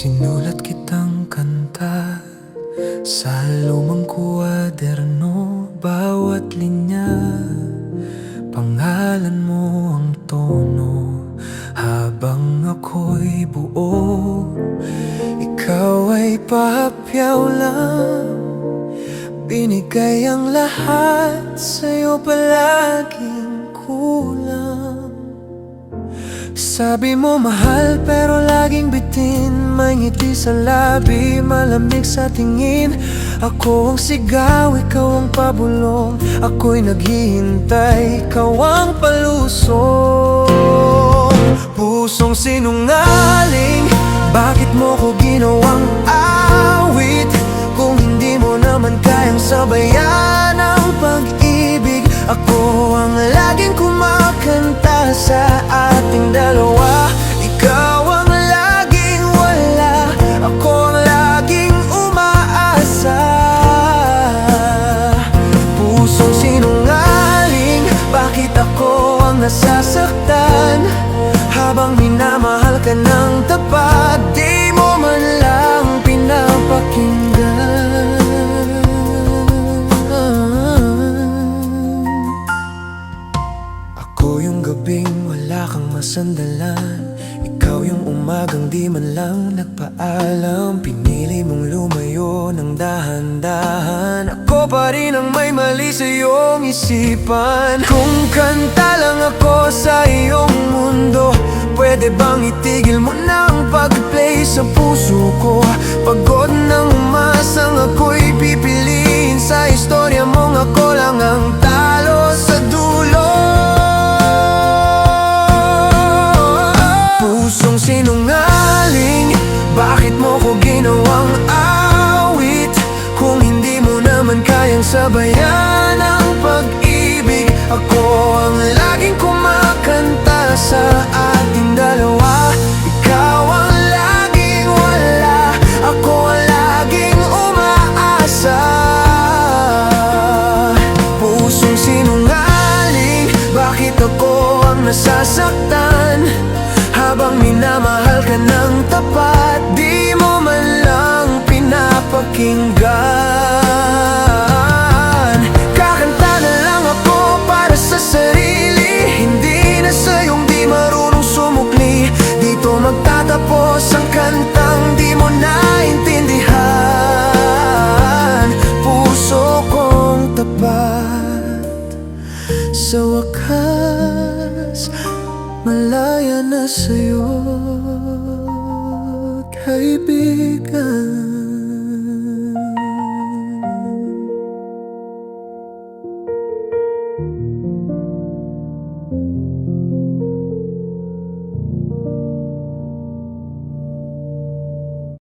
Sinulat kitang kanta sa lumang kuwaderno. Bawat linya, pangalan mo ang tono. Habang ako'y buo, ikaw ay pahapyaw lang. Binigay ang lahat, sa'yo palaging kulang. Sabi mo mahal pero laging bitin. May ngiti sa labi, malamig sa tingin. Ako ang sigaw, ikaw ang pabulong. Ako'y naghihintay, ikaw ang palusong. Pusong sinungaling, bakit mo ko ginawang awit? Kung hindi mo naman kayang sabayan ang pag-ibig. Ako ang laging kumakanta sa ating dalawa. Ikaw ang laging wala, ako ang laging umaasa. Pusong sinungaling, bakit ako ang nasasaktan? Habang minamahal ka ng tapat, di mo man lang pinapakinggan. Ako yung gabing wala kang masandalan, ikaw yung umagang di man lang nagpaalam. Pinili mong lumayo ng dahan-dahan, ako pa rin ang may mali sa iyong isipan. Kung kanta lang ako sa iyong mundo, pwede bang itigil mo na ang pag-play sa puso ko? Pagod nang umasang ako'y pipiliin sa istorya mong ako lang ang talo sa dulo. Pusong sinungaling, bakit mo ko ginawang awit? Kung hindi mo naman kayang sabayan ang pag-ibig. Ako ang laging kumakanta sa ating dalawa. Ikaw ang laging wala, ako ang laging umaasa. Pusong sinungaling, bakit ako ang nasasaktan? Habang minamahal ka ng tapat, di mo man lang pinapakinggan. Kakanta na lang ako para sa sarili, hindi na sa'yong di marunong sumukli. Dito magtatapos ang kantang di mo naintindihan. Puso kong tapat, sa wakas malaya na sa'yo, kaibigan.